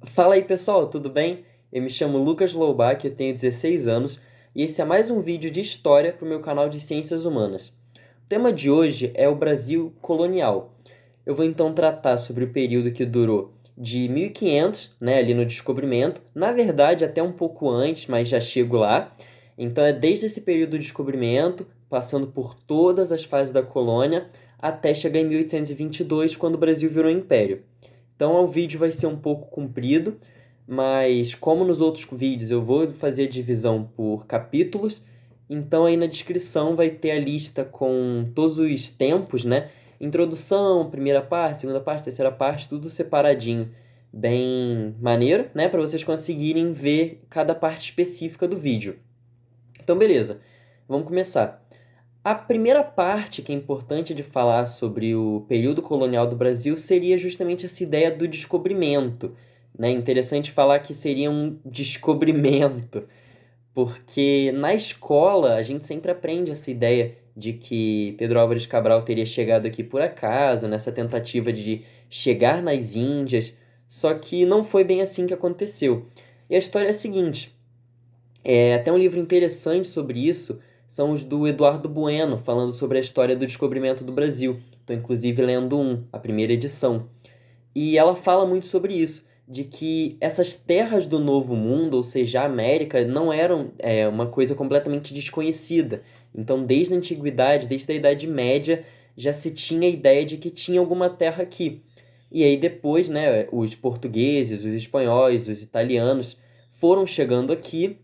Fala aí pessoal, tudo bem? Eu me chamo Lucas Loubach, eu tenho 16 anos e esse é mais um vídeo de história para o meu canal de Ciências Humanas. O tema de hoje é o Brasil colonial. Eu vou então tratar sobre o período que durou de 1500, né, ali no descobrimento, na verdade até um pouco antes, mas já chego lá. Então é desde esse período do descobrimento, passando por todas as fases da colônia, até chegar em 1822, quando o Brasil virou império. Então o vídeo vai ser um pouco comprido, mas como nos outros vídeos eu vou fazer a divisão por capítulos, então aí na descrição vai ter a lista com todos os tempos, né? Introdução, primeira parte, segunda parte, terceira parte, tudo separadinho, bem maneiro, né? Para vocês conseguirem ver cada parte específica do vídeo. Então beleza, vamos começar. A primeira parte que é importante de falar sobre o período colonial do Brasil seria justamente essa ideia do descobrimento, né? Interessante falar que seria um descobrimento, porque na escola a gente sempre aprende essa ideia de que Pedro Álvares Cabral teria chegado aqui por acaso, nessa tentativa de chegar nas Índias, só que não foi bem assim que aconteceu. E a história é a seguinte: até um livro interessante sobre isso são os do Eduardo Bueno, falando sobre a história do descobrimento do Brasil. Estou inclusive lendo a primeira edição. E ela fala muito sobre isso, de que essas terras do Novo Mundo, ou seja, a América, não eram uma coisa completamente desconhecida. Então, desde a antiguidade, desde a Idade Média, já se tinha a ideia de que tinha alguma terra aqui. E aí depois, né, os portugueses, os espanhóis, os italianos foram chegando aqui.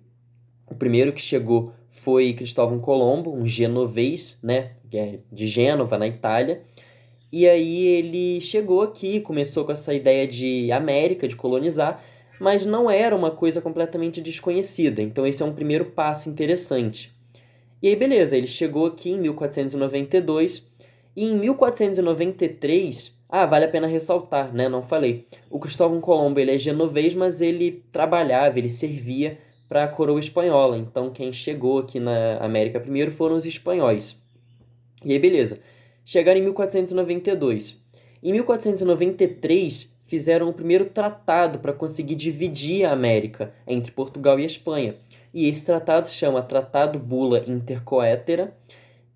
O primeiro que chegou foi Cristóvão Colombo, um genovês, né, que é de Gênova, na Itália. E aí ele chegou aqui, começou com essa ideia de América, de colonizar, mas não era uma coisa completamente desconhecida. Então esse é um primeiro passo interessante. E aí beleza, ele chegou aqui em 1492 e em 1493, vale a pena ressaltar, né, não falei. O Cristóvão Colombo, ele é genovês, mas ele trabalhava, ele servia para a coroa espanhola. Então quem chegou aqui na América primeiro foram os espanhóis. E aí, beleza. Chegaram em 1492. Em 1493, fizeram o primeiro tratado para conseguir dividir a América entre Portugal e a Espanha. E esse tratado se chama Tratado Bula Intercoetera,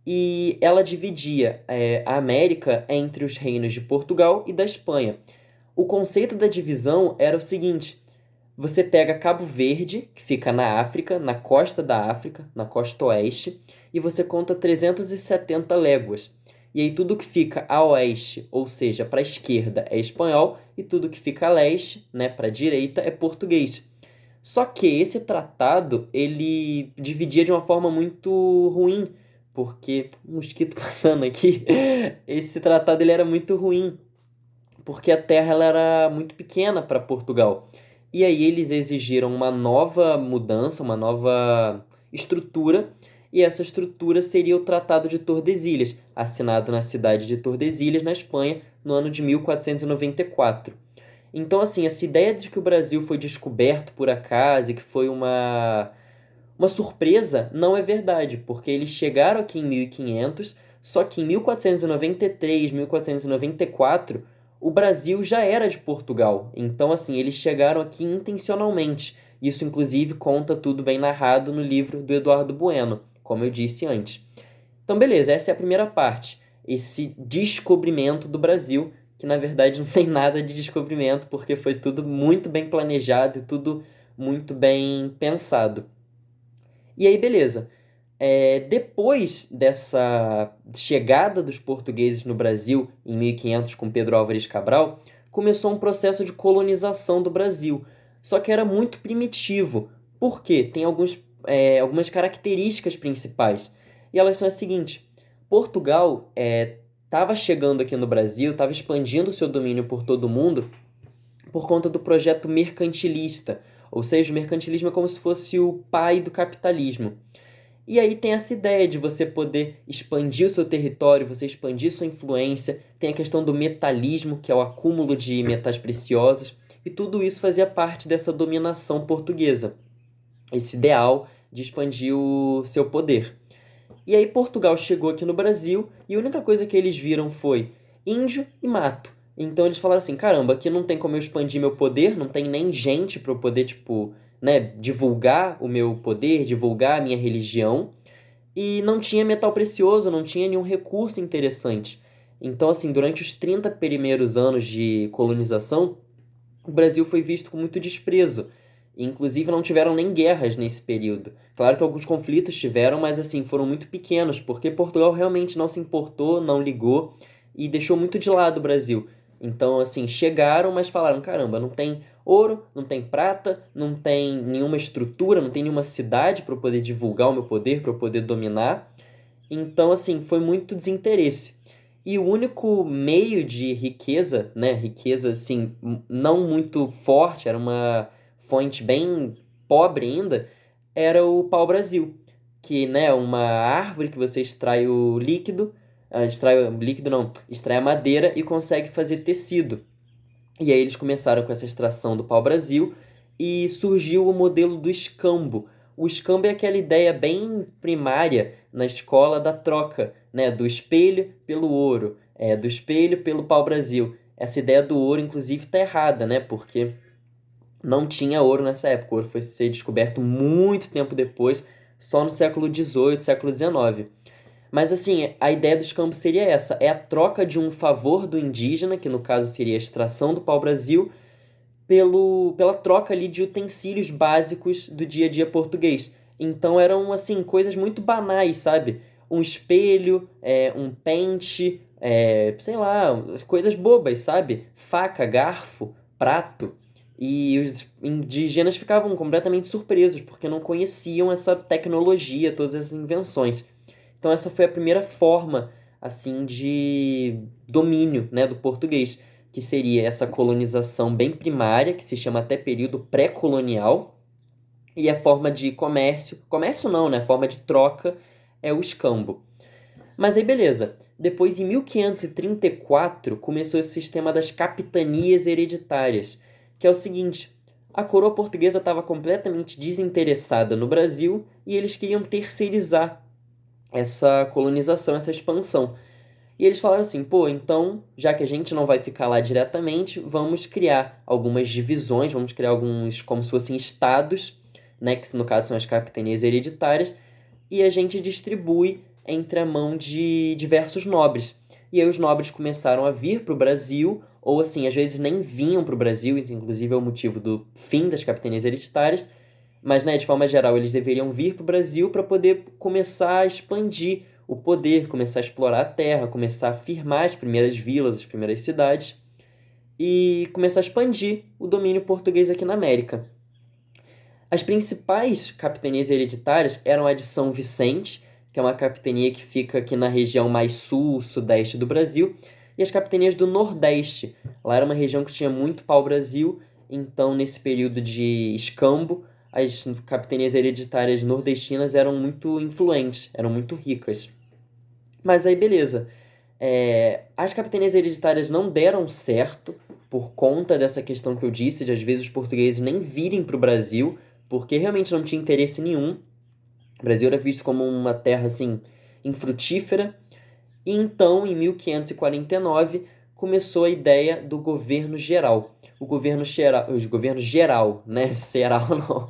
e ela dividia a América entre os reinos de Portugal e da Espanha. O conceito da divisão era o seguinte: você pega Cabo Verde, que fica na África, na costa da África, na costa oeste, e você conta 370 léguas. E aí tudo que fica a oeste, ou seja, para a esquerda, é espanhol, e tudo que fica a leste, né, para a direita, é português. Só que esse tratado, ele dividia de uma forma muito ruim, porque um mosquito passando aqui, esse tratado ele era muito ruim, porque a terra ela era muito pequena para Portugal. E aí eles exigiram uma nova mudança, uma nova estrutura, e essa estrutura seria o Tratado de Tordesilhas, assinado na cidade de Tordesilhas, na Espanha, no ano de 1494. Então, assim, essa ideia de que o Brasil foi descoberto por acaso e que foi uma surpresa não é verdade, porque eles chegaram aqui em 1500, só que em 1493, 1494, o Brasil já era de Portugal. Então, assim, eles chegaram aqui intencionalmente. Isso, inclusive, conta tudo bem narrado no livro do Eduardo Bueno, como eu disse antes. Então, beleza, essa é a primeira parte. Esse descobrimento do Brasil, que na verdade não tem nada de descobrimento, porque foi tudo muito bem planejado e tudo muito bem pensado. E aí, beleza. Depois dessa chegada dos portugueses no Brasil, em 1500, com Pedro Álvares Cabral, começou um processo de colonização do Brasil. Só que era muito primitivo. Por quê? Tem algumas características principais. E elas são as seguintes: Portugal estava chegando aqui no Brasil, estava expandindo seu domínio por todo o mundo por conta do projeto mercantilista. Ou seja, o mercantilismo é como se fosse o pai do capitalismo. E aí tem essa ideia de você poder expandir o seu território, você expandir sua influência, tem a questão do metalismo, que é o acúmulo de metais preciosos, e tudo isso fazia parte dessa dominação portuguesa, esse ideal de expandir o seu poder. E aí Portugal chegou aqui no Brasil e a única coisa que eles viram foi índio e mato. Então eles falaram assim, caramba, aqui não tem como eu expandir meu poder, não tem nem gente para eu poder, tipo, né, divulgar o meu poder, divulgar a minha religião, e não tinha metal precioso, não tinha nenhum recurso interessante. Então, assim, durante os 30 primeiros anos de colonização, o Brasil foi visto com muito desprezo. Inclusive, não tiveram nem guerras nesse período. Claro que alguns conflitos tiveram, mas assim, foram muito pequenos, porque Portugal realmente não se importou, não ligou e deixou muito de lado o Brasil. Então, assim, chegaram, mas falaram: caramba, não tem ouro, não tem prata, não tem nenhuma estrutura, não tem nenhuma cidade para eu poder divulgar o meu poder, para eu poder dominar. Então, assim, foi muito desinteresse. E o único meio de riqueza, né, riqueza assim, não muito forte, era uma fonte bem pobre ainda, era o pau-brasil, que, né, é uma árvore que você extrai o líquido, extrai o líquido não, extrai a madeira e consegue fazer tecido. E aí eles começaram com essa extração do pau-brasil e surgiu o modelo do escambo. O escambo é aquela ideia bem primária na escola da troca, né? Do espelho pelo ouro, do espelho pelo pau-brasil. Essa ideia do ouro, inclusive, está errada, né? Porque não tinha ouro nessa época. O ouro foi ser descoberto muito tempo depois, só no século XVIII, século XIX. Mas assim, a ideia dos campos seria essa: é a troca de um favor do indígena, que no caso seria a extração do pau-brasil, pela troca ali de utensílios básicos do dia a dia português. Então eram assim coisas muito banais, sabe? Um espelho, um pente, sei lá, coisas bobas, sabe? Faca, garfo, prato. E os indígenas ficavam completamente surpresos porque não conheciam essa tecnologia, todas essas invenções. Então essa foi a primeira forma assim de domínio, né, do português, que seria essa colonização bem primária, que se chama até período pré-colonial, e a forma de comércio não, né, a forma de troca é o escambo. Mas aí beleza, depois em 1534 começou esse sistema das capitanias hereditárias, que é o seguinte: a coroa portuguesa estava completamente desinteressada no Brasil e eles queriam terceirizar essa colonização, essa expansão. E eles falaram assim, pô, então, já que a gente não vai ficar lá diretamente, vamos criar algumas divisões, vamos criar alguns, como se fossem estados, né, que no caso são as capitanias hereditárias, e a gente distribui entre a mão de diversos nobres. E aí os nobres começaram a vir para o Brasil, ou assim, às vezes nem vinham para o Brasil, isso inclusive é o motivo do fim das capitanias hereditárias, mas, né, de forma geral, eles deveriam vir para o Brasil para poder começar a expandir o poder, começar a explorar a terra, começar a firmar as primeiras vilas, as primeiras cidades e começar a expandir o domínio português aqui na América. As principais capitanias hereditárias eram a de São Vicente, que é uma capitania que fica aqui na região mais sul, sudeste do Brasil, e as capitanias do Nordeste. Lá era uma região que tinha muito pau-brasil, então nesse período de escambo, as capitanias hereditárias nordestinas eram muito influentes, eram muito ricas. Mas aí beleza, as capitanias hereditárias não deram certo por conta dessa questão que eu disse, de às vezes os portugueses nem virem para o Brasil, porque realmente não tinha interesse nenhum. O Brasil era visto como uma terra assim infrutífera. E então, em 1549, começou a ideia do governo geral. O governo geral, né? Geral não.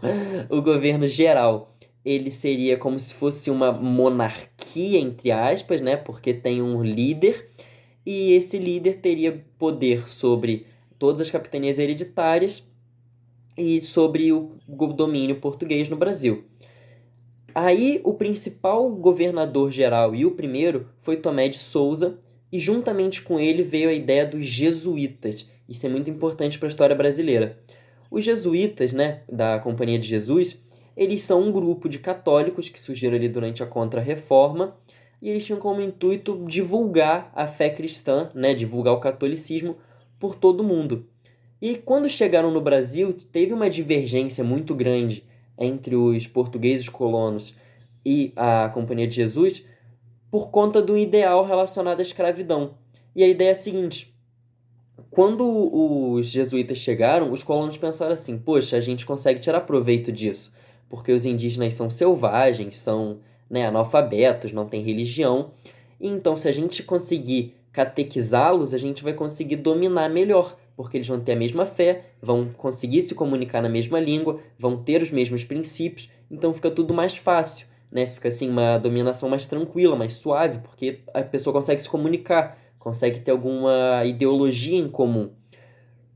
O governo geral, ele seria como se fosse uma monarquia, entre aspas, né? Porque tem um líder, e esse líder teria poder sobre todas as capitanias hereditárias e sobre o domínio português no Brasil. Aí o principal governador geral e o primeiro foi Tomé de Souza, e juntamente com ele veio a ideia dos jesuítas. Isso é muito importante para a história brasileira. Os jesuítas, né, da Companhia de Jesus, eles são um grupo de católicos que surgiram ali durante a Contra-Reforma, e eles tinham como intuito divulgar a fé cristã, né, divulgar o catolicismo por todo o mundo. E quando chegaram no Brasil, teve uma divergência muito grande entre os portugueses colonos e a Companhia de Jesus por conta do ideal relacionado à escravidão. E a ideia é a seguinte: quando os jesuítas chegaram, os colonos pensaram assim: poxa, a gente consegue tirar proveito disso, porque os indígenas são selvagens, são, né, analfabetos, não têm religião. E então, se a gente conseguir catequizá-los, a gente vai conseguir dominar melhor, porque eles vão ter a mesma fé, vão conseguir se comunicar na mesma língua, vão ter os mesmos princípios, então fica tudo mais fácil, né? Fica assim uma dominação mais tranquila, mais suave, porque a pessoa consegue se comunicar, consegue ter alguma ideologia em comum.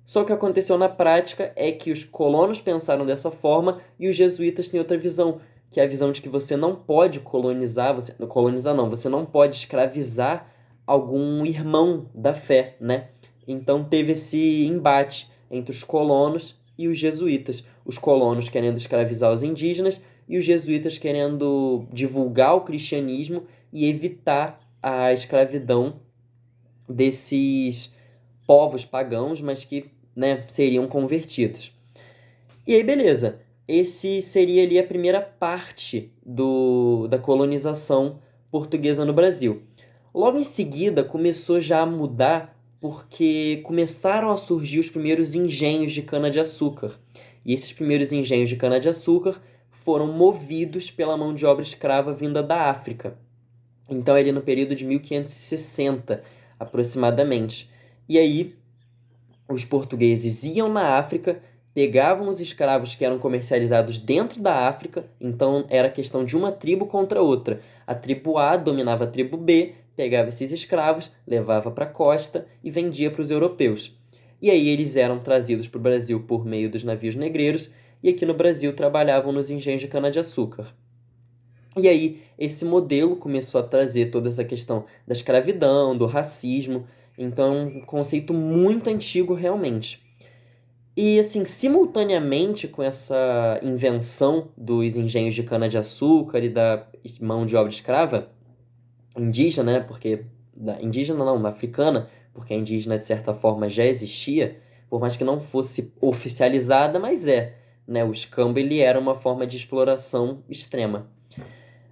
Só que o que aconteceu na prática é que os colonos pensaram dessa forma e os jesuítas têm outra visão, que é a visão de que você não pode você não pode escravizar algum irmão da fé, né? Então teve esse embate entre os colonos e os jesuítas. Os colonos querendo escravizar os indígenas e os jesuítas querendo divulgar o cristianismo e evitar a escravidão desses povos pagãos, mas que, né, seriam convertidos. E aí, beleza. Esse seria ali a primeira parte da colonização portuguesa no Brasil. Logo em seguida, começou já a mudar porque começaram a surgir os primeiros engenhos de cana-de-açúcar. E esses primeiros engenhos de cana-de-açúcar foram movidos pela mão de obra escrava vinda da África. Então, ali no período de 1560, aproximadamente. E aí, os portugueses iam na África, pegavam os escravos que eram comercializados dentro da África, então era questão de uma tribo contra outra. A tribo A dominava a tribo B, pegava esses escravos, levava para a costa e vendia para os europeus. E aí eles eram trazidos para o Brasil por meio dos navios negreiros e aqui no Brasil trabalhavam nos engenhos de cana-de-açúcar. E aí, esse modelo começou a trazer toda essa questão da escravidão, do racismo. Então, é um conceito muito antigo, realmente. E, assim, simultaneamente com essa invenção dos engenhos de cana-de-açúcar e da mão de obra escrava, indígena, né? Porque, indígena não, africana, porque a indígena, de certa forma, já existia, por mais que não fosse oficializada, mas né? O escambo, ele era uma forma de exploração extrema.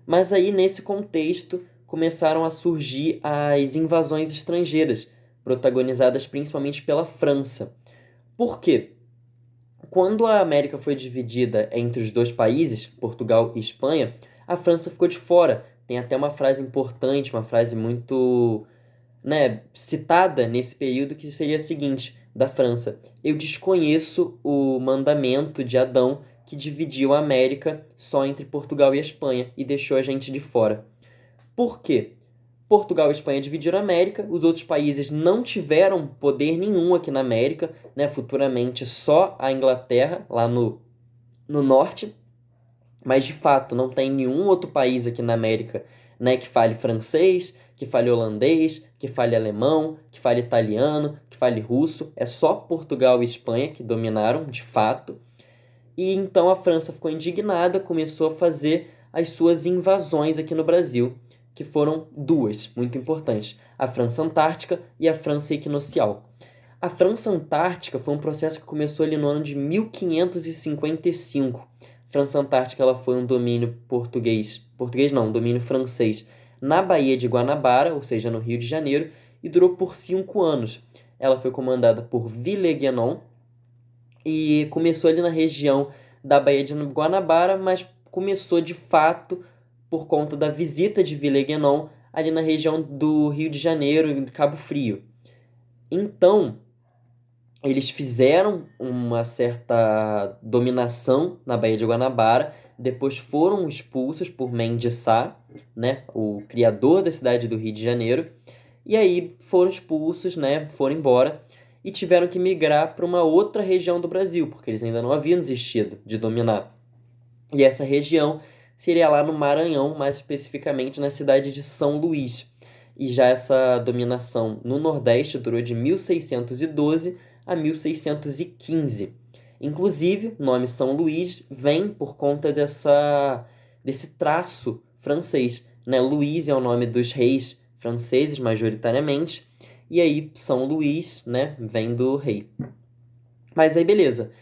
Mas aí, nesse contexto, começaram a surgir as invasões estrangeiras, protagonizadas principalmente pela França. Por quê? Quando a América foi dividida entre os dois países, Portugal e Espanha, a França ficou de fora. Tem até uma frase importante, uma frase muito, né, citada nesse período, que seria a seguinte, da França: eu desconheço o mandamento de Adão que dividiu a América só entre Portugal e Espanha e deixou a gente de fora. Por quê? Portugal e Espanha dividiram a América, os outros países não tiveram poder nenhum aqui na América, né? Futuramente só a Inglaterra, lá no norte, mas de fato não tem nenhum outro país aqui na América, né, que fale francês, que fale holandês, que fale alemão, que fale italiano, que fale russo. É só Portugal e Espanha que dominaram, de fato. E então a França ficou indignada, começou a fazer as suas invasões aqui no Brasil, que foram duas, muito importantes: a França Antártica e a França Equinocial. A França Antártica foi um processo que começou ali no ano de 1555. França Antártica, ela foi um domínio português não, um domínio francês na Baía de Guanabara, ou seja, no Rio de Janeiro, e durou por 5 anos. Ela foi comandada por Villeguenon e começou ali na região da Baía de Guanabara, mas começou de fato por conta da visita de Villeguenon ali na região do Rio de Janeiro e Cabo Frio. Então, eles fizeram uma certa dominação na Baía de Guanabara, depois foram expulsos por Mendes Sá, né, o criador da cidade do Rio de Janeiro, e aí foram expulsos, né, foram embora e tiveram que migrar para uma outra região do Brasil, porque eles ainda não haviam desistido de dominar. E essa região seria lá no Maranhão, mais especificamente na cidade de São Luís. E já essa dominação no Nordeste durou de 1612 a 1615. Inclusive, o nome São Luís vem por conta desse traço francês, né? Luís é o nome dos reis franceses, majoritariamente, e aí São Luís, né, vem do rei. Mas aí, beleza.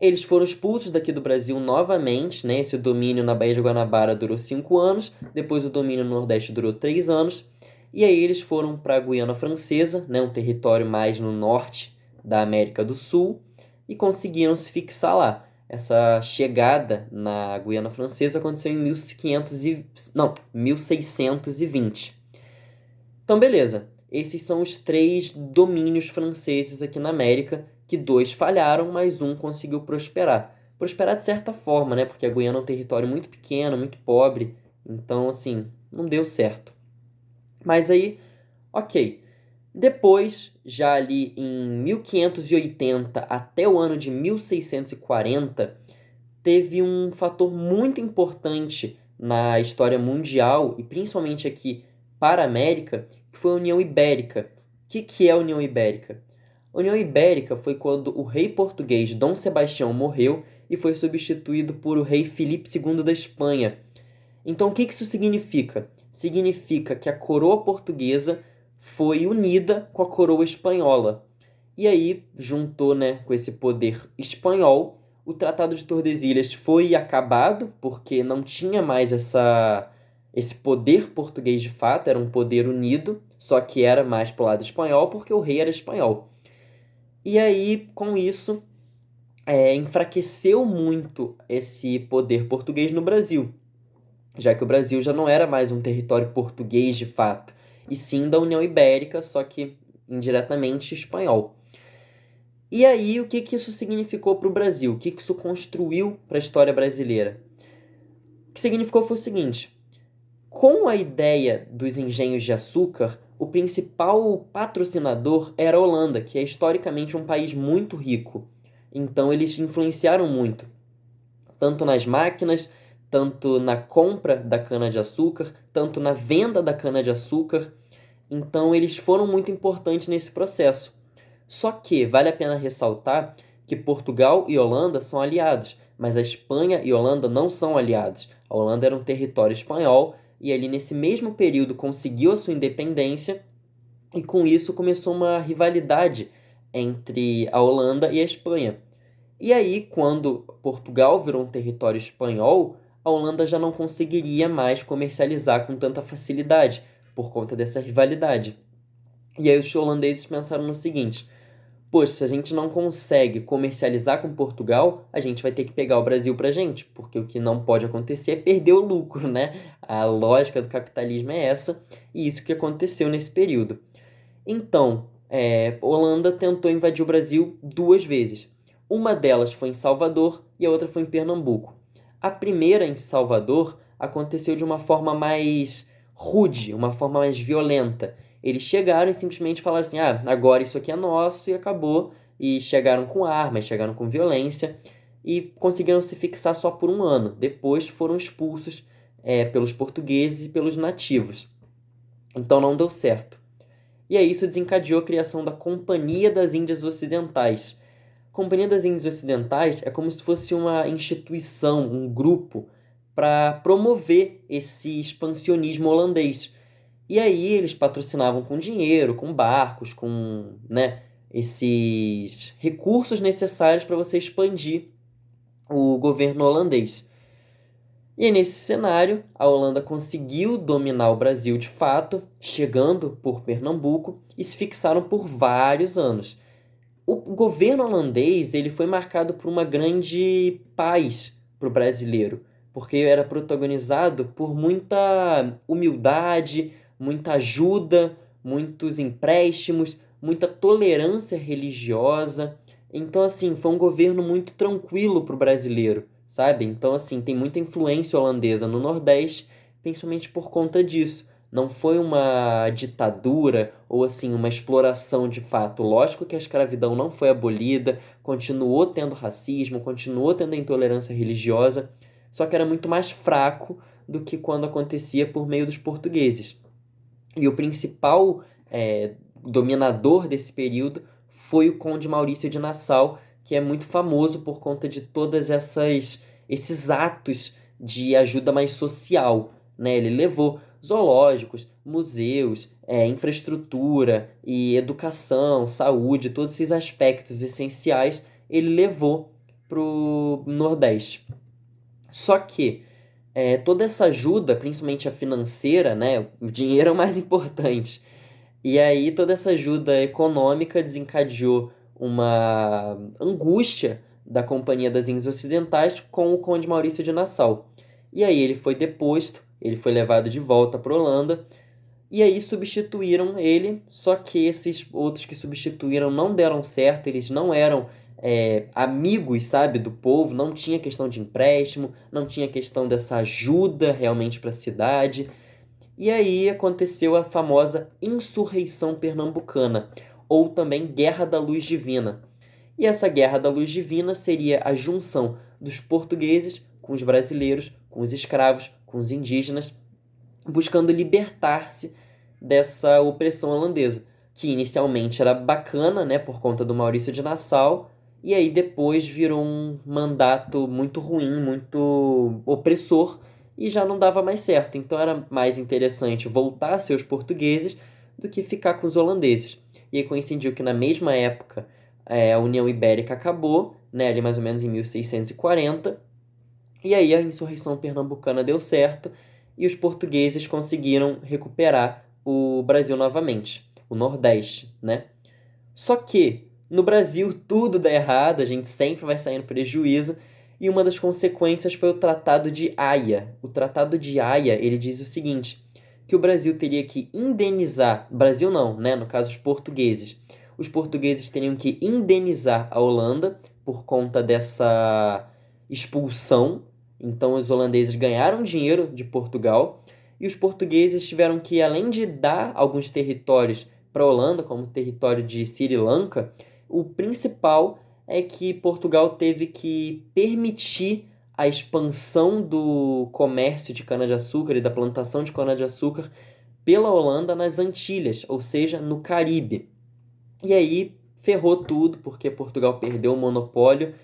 Eles foram expulsos daqui do Brasil novamente, né? Esse domínio na Baía de Guanabara durou 5 anos, depois o domínio no Nordeste durou 3 anos, e aí eles foram para a Guiana Francesa, né? Um território mais no norte da América do Sul, e conseguiram se fixar lá. Essa chegada na Guiana Francesa aconteceu em 1620. Então, beleza. esses são os 3 domínios franceses aqui na América, que 2 falharam, mas um conseguiu prosperar. Prosperar de certa forma, né? Porque a Guiana é um território muito pequeno, muito pobre, então, assim, não deu certo. Mas aí, ok. Depois, já ali em 1580 até o ano de 1640, teve um fator muito importante na história mundial e principalmente aqui para a América, que foi a União Ibérica. O que é a União Ibérica? A União Ibérica foi quando o rei português Dom Sebastião morreu e foi substituído por o rei Filipe II da Espanha. Então, o que isso significa? Significa que a coroa portuguesa foi unida com a coroa espanhola. E aí, juntou, né, com esse poder espanhol, o Tratado de Tordesilhas foi acabado, porque não tinha mais esse poder português de fato, era um poder unido, só que era mais pro lado espanhol, porque o rei era espanhol. E aí, com isso, enfraqueceu muito esse poder português no Brasil, já que o Brasil já não era mais um território português de fato, e sim da União Ibérica, só que indiretamente espanhol. E aí, o que isso significou para o Brasil? O que isso construiu para a história brasileira? O que significou foi o seguinte: com a ideia dos engenhos de açúcar, o principal patrocinador era a Holanda, que é historicamente um país muito rico. Então, eles influenciaram muito, tanto nas máquinas, tanto na compra da cana-de-açúcar, tanto na venda da cana-de-açúcar. Então, eles foram muito importantes nesse processo. Só que vale a pena ressaltar que Portugal e Holanda são aliados, mas a Espanha e a Holanda não são aliados. A Holanda era um território espanhol e ali nesse mesmo período conseguiu a sua independência e com isso começou uma rivalidade entre a Holanda e a Espanha. E aí, quando Portugal virou um território espanhol, a Holanda já não conseguiria mais comercializar com tanta facilidade por conta dessa rivalidade. E aí os holandeses pensaram no seguinte: poxa, se a gente não consegue comercializar com Portugal, a gente vai ter que pegar o Brasil pra gente, porque o que não pode acontecer é perder o lucro, né? A lógica do capitalismo é essa, e isso que aconteceu nesse período. Então, Holanda tentou invadir o Brasil 2 vezes. Uma delas foi em Salvador e a outra foi em Pernambuco. A primeira, em Salvador, aconteceu de uma forma mais rude, uma forma mais violenta. Eles chegaram e simplesmente falaram assim: ah, agora isso aqui é nosso e acabou. E chegaram com armas, chegaram com violência e conseguiram se fixar só por 1 ano. Depois foram expulsos pelos portugueses e pelos nativos. Então não deu certo. E aí isso desencadeou a criação da Companhia das Índias Ocidentais. Companhia das Índias Ocidentais é como se fosse uma instituição, um grupo, para promover esse expansionismo holandês. E aí eles patrocinavam com dinheiro, com barcos, com, né, esses recursos necessários para você expandir o governo holandês. E nesse cenário, a Holanda conseguiu dominar o Brasil de fato, chegando por Pernambuco e se fixaram por vários anos. O governo holandês ele foi marcado por uma grande paz para o brasileiro, porque era protagonizado por muita humildade, muita ajuda, muitos empréstimos, muita tolerância religiosa. Então, assim, foi um governo muito tranquilo para o brasileiro, sabe? Então, assim, tem muita influência holandesa no Nordeste, principalmente por conta disso. Não foi uma ditadura ou assim uma exploração de fato. Lógico que a escravidão não foi abolida, continuou tendo racismo, continuou tendo intolerância religiosa, só que era muito mais fraco do que quando acontecia por meio dos portugueses. E o principal dominador desse período foi o Conde Maurício de Nassau, que é muito famoso por conta de todas esses atos de ajuda mais social, né? Ele levou zoológicos, museus, infraestrutura e educação, saúde, todos esses aspectos essenciais, ele levou para o Nordeste. Só que toda essa ajuda, principalmente a financeira, né? O dinheiro é o mais importante. E aí toda essa ajuda econômica desencadeou uma angústia da Companhia das Índias Ocidentais com o Conde Maurício de Nassau. E aí ele foi deposto, ele foi levado de volta para a Holanda, E aí substituíram ele, só que esses outros que substituíram não deram certo, eles não eram amigos, sabe, do povo, não tinha questão de empréstimo, não tinha questão dessa ajuda realmente para a cidade. E aí aconteceu a famosa Insurreição Pernambucana, ou também Guerra da Luz Divina. E essa Guerra da Luz Divina seria a junção dos portugueses com os brasileiros, com os escravos, com os indígenas, buscando libertar-se dessa opressão holandesa, que inicialmente era bacana, né, por conta do Maurício de Nassau, e aí depois virou um mandato muito ruim, muito opressor, e já não dava mais certo. Então era mais interessante voltar a ser os portugueses do que ficar com os holandeses. E aí coincidiu que na mesma época a União Ibérica acabou, né, ali mais ou menos em 1640, e aí a insurreição pernambucana deu certo e os portugueses conseguiram recuperar o Brasil novamente, o Nordeste, né? Só que no Brasil tudo dá errado, a gente sempre vai sair no prejuízo, e uma das consequências foi o Tratado de Haia. O Tratado de Haia, ele diz o seguinte, que o Brasil teria que indenizar, Brasil não, né, no caso os portugueses teriam que indenizar a Holanda por conta dessa expulsão. Então os holandeses ganharam dinheiro de Portugal e os portugueses tiveram que, além de dar alguns territórios para a Holanda, como o território de Sri Lanka, o principal é que Portugal teve que permitir a expansão do comércio de cana-de-açúcar e da plantação de cana-de-açúcar pela Holanda nas Antilhas, ou seja, no Caribe. E aí ferrou tudo, porque Portugal perdeu o monopólio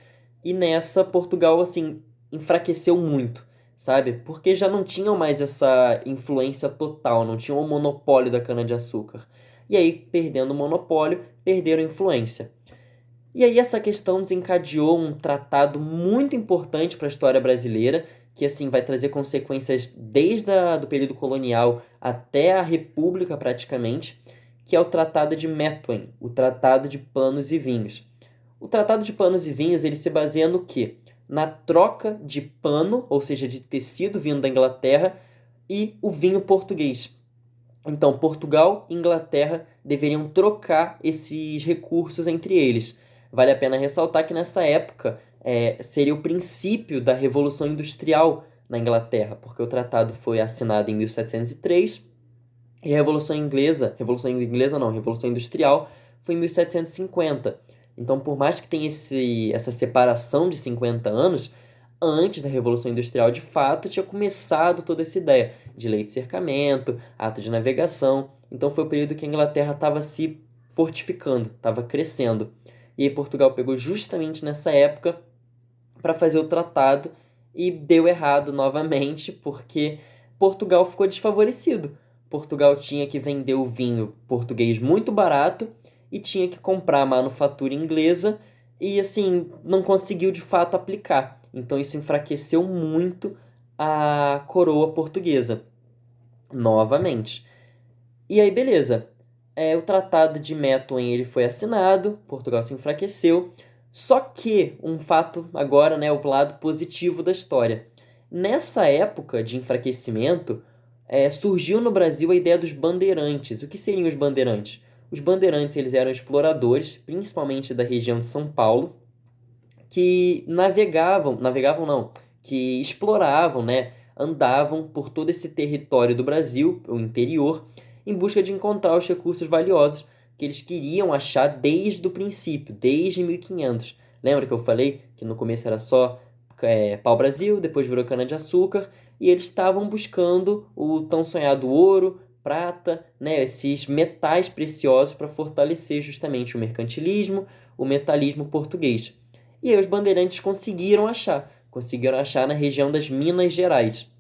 e nessa Portugal assim enfraqueceu muito, sabe? Porque já não tinham mais essa influência total, não tinham o monopólio da cana-de-açúcar. E aí, perdendo o monopólio, perderam a influência. E aí essa questão desencadeou um tratado muito importante para a história brasileira, que assim vai trazer consequências desde do período colonial até a República praticamente, que é o Tratado de Methuen, o Tratado de Panos e Vinhos. O Tratado de Panos e Vinhos ele se baseia no quê? Na troca de pano, ou seja, de tecido vindo da Inglaterra, e o vinho português. Então, Portugal e Inglaterra deveriam trocar esses recursos entre eles. Vale a pena ressaltar que nessa época seria o princípio da Revolução Industrial na Inglaterra, porque o tratado foi assinado em 1703 e a Revolução Inglesa não, Revolução Industrial foi em 1750. Então, por mais que tenha essa separação de 50 anos, antes da Revolução Industrial, de fato, tinha começado toda essa ideia de lei de cercamento, ato de navegação. Então, foi o período que a Inglaterra estava se fortificando, estava crescendo. E aí Portugal pegou justamente nessa época para fazer o tratado e deu errado novamente, porque Portugal ficou desfavorecido. Portugal tinha que vender o vinho português muito barato e tinha que comprar a manufatura inglesa e assim não conseguiu de fato aplicar. Então isso enfraqueceu muito a coroa portuguesa novamente. E aí beleza, o Tratado de Methuen ele foi assinado, Portugal se enfraqueceu, só que um fato agora, né, o lado positivo da história. Nessa época de enfraquecimento, surgiu no Brasil a ideia dos bandeirantes. O que seriam os bandeirantes? Os bandeirantes eles eram exploradores, principalmente da região de São Paulo, que navegavam não, que exploravam, né, andavam por todo esse território do Brasil, o interior, em busca de encontrar os recursos valiosos que eles queriam achar desde o princípio, desde 1500. Lembra que eu falei que no começo era só pau-brasil, depois virou cana-de-açúcar, e eles estavam buscando o tão sonhado ouro, prata, né, esses metais preciosos para fortalecer justamente o mercantilismo, o metalismo português. E aí os bandeirantes conseguiram achar na região das Minas Gerais.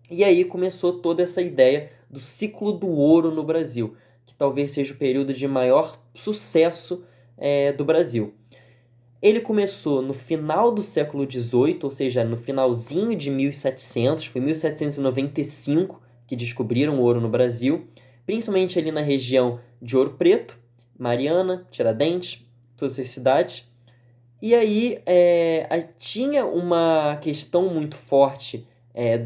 E aí começou toda essa ideia do ciclo do ouro no Brasil, que talvez seja o período de maior sucesso do Brasil. Ele começou no final do século XVIII, ou seja, no finalzinho de 1700, foi 1795 que descobriram o ouro no Brasil, principalmente ali na região de Ouro Preto, Mariana, Tiradentes, todas essas cidades. E aí tinha uma questão muito forte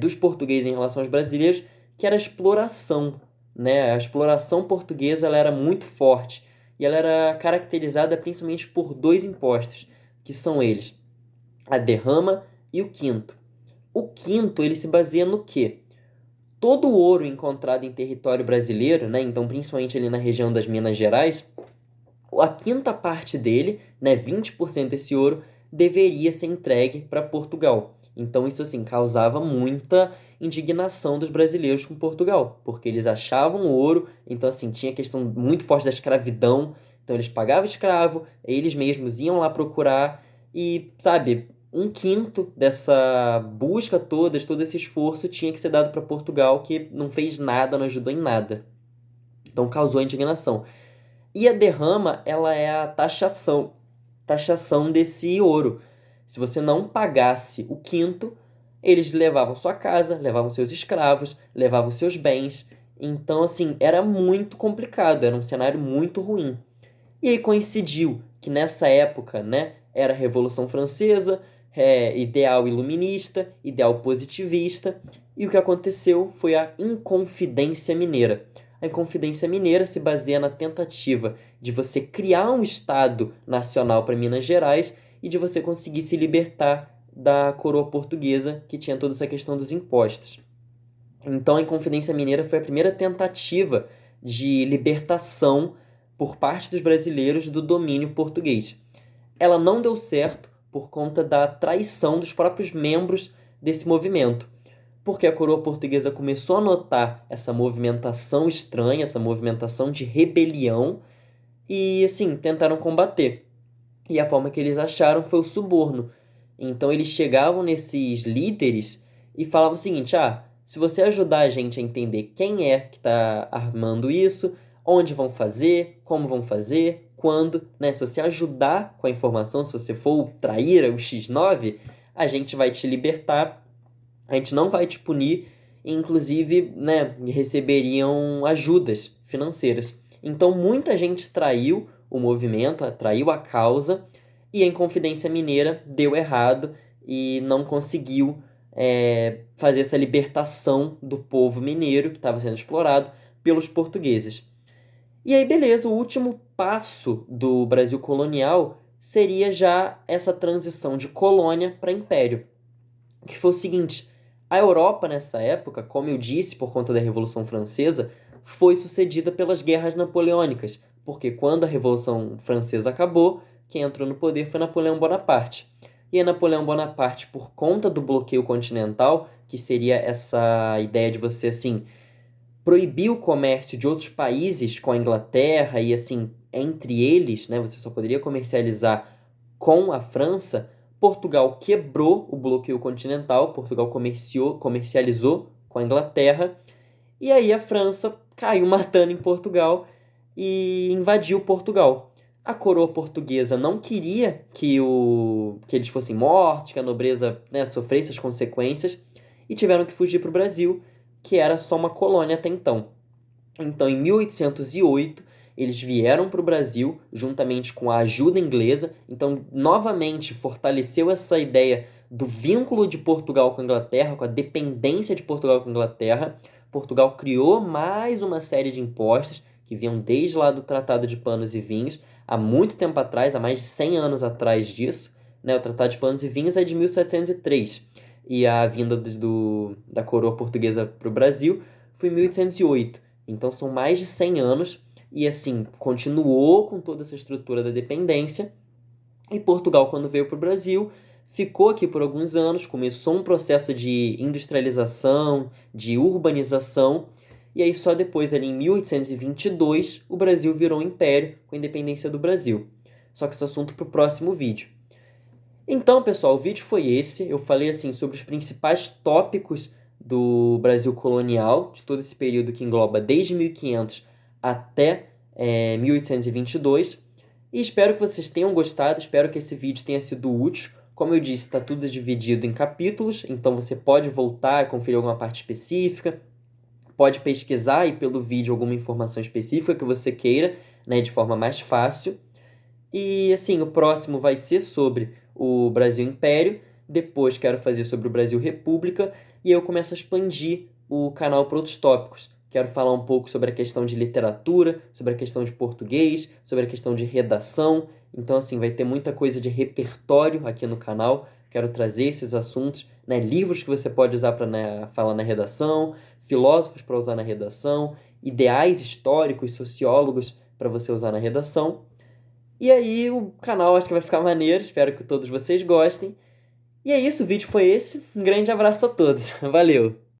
dos portugueses em relação aos brasileiros, que era a exploração. né? A exploração portuguesa ela era muito forte e ela era caracterizada principalmente por dois impostos, que são eles, a derrama e o quinto. O quinto, ele se baseia no quê? Todo o ouro encontrado em território brasileiro, né, então principalmente ali na região das Minas Gerais, a quinta parte dele, né, 20% desse ouro, deveria ser entregue para Portugal. Então isso assim causava muita indignação dos brasileiros com Portugal, porque eles achavam o ouro, então assim tinha questão muito forte da escravidão, então eles pagavam escravo, eles mesmos iam lá procurar e, sabe, um quinto dessa busca toda, de todo esse esforço tinha que ser dado para Portugal, que não fez nada, não ajudou em nada. Então causou indignação. E a derrama, ela é a taxação desse ouro. Se você não pagasse o quinto, eles levavam sua casa, levavam seus escravos, levavam seus bens. Então, assim, era muito complicado, era um cenário muito ruim. E aí coincidiu que nessa época, né, era a Revolução Francesa, ideal iluminista, ideal positivista, e o que aconteceu foi a Inconfidência Mineira. A Inconfidência Mineira se baseia na tentativa de você criar um Estado nacional para Minas Gerais e de você conseguir se libertar da coroa portuguesa, que tinha toda essa questão dos impostos. Então, a Inconfidência Mineira foi a primeira tentativa de libertação por parte dos brasileiros do domínio português. Ela não deu certo por conta da traição dos próprios membros desse movimento, porque a coroa portuguesa começou a notar essa movimentação estranha, essa movimentação de rebelião e, assim, tentaram combater. E a forma que eles acharam foi o suborno. Então eles chegavam nesses líderes e falavam o seguinte: ah, se você ajudar a gente a entender quem é que está armando isso, onde vão fazer, como vão fazer, quando, né? Se você ajudar com a informação, se você for o traíra, o X9, a gente vai te libertar, a gente não vai te punir, e inclusive, né, receberiam ajudas financeiras. Então muita gente traiu o movimento, traiu a causa, e a Inconfidência Mineira deu errado e não conseguiu fazer essa libertação do povo mineiro que estava sendo explorado pelos portugueses. E aí, beleza, o último passo do Brasil colonial seria já essa transição de colônia para império, que foi o seguinte: a Europa nessa época, como eu disse, por conta da Revolução Francesa, foi sucedida pelas guerras napoleônicas, porque quando a Revolução Francesa acabou, quem entrou no poder foi Napoleão Bonaparte. E aí Napoleão Bonaparte, por conta do bloqueio continental, que seria essa ideia de você, assim, proibir o comércio de outros países com a Inglaterra e, assim, entre eles, né, você só poderia comercializar com a França. Portugal quebrou o bloqueio continental, Portugal comercializou com a Inglaterra, e aí a França caiu matando em Portugal e invadiu Portugal. A coroa portuguesa não queria que eles fossem mortos, que a nobreza, né, sofresse as consequências, e tiveram que fugir para o Brasil, que era só uma colônia até então. Então, em 1808, eles vieram para o Brasil juntamente com a ajuda inglesa. Então, novamente, fortaleceu essa ideia do vínculo de Portugal com a Inglaterra, com a dependência de Portugal com a Inglaterra. Portugal criou mais uma série de impostos que vinham desde lá do Tratado de Panos e Vinhos, há muito tempo atrás, há mais de 100 anos atrás disso. Né? O Tratado de Panos e Vinhos é de 1703 e a vinda da coroa portuguesa para o Brasil foi em 1808. Então são mais de 100 anos e assim, continuou com toda essa estrutura da dependência. E Portugal, quando veio para o Brasil, ficou aqui por alguns anos, começou um processo de industrialização, de urbanização, e aí só depois, ali em 1822, o Brasil virou um império com a independência do Brasil. Só que esse assunto para o próximo vídeo. Então, pessoal, o vídeo foi esse. Eu falei assim sobre os principais tópicos do Brasil colonial, de todo esse período que engloba desde 1500 até 1822. E espero que vocês tenham gostado, espero que esse vídeo tenha sido útil. Como eu disse, está tudo dividido em capítulos, então você pode voltar e conferir alguma parte específica, pode pesquisar aí pelo vídeo alguma informação específica que você queira, né, de forma mais fácil. E assim, o próximo vai ser sobre o Brasil Império, depois quero fazer sobre o Brasil República, e aí eu começo a expandir o canal para outros tópicos, quero falar um pouco sobre a questão de literatura, sobre a questão de português, sobre a questão de redação. Então, assim, vai ter muita coisa de repertório aqui no canal. Quero trazer esses assuntos, né? Livros que você pode usar para falar na redação, filósofos para usar na redação, ideais históricos, sociólogos para você usar na redação. E aí o canal acho que vai ficar maneiro, espero que todos vocês gostem. E é isso, o vídeo foi esse. Um grande abraço a todos. Valeu!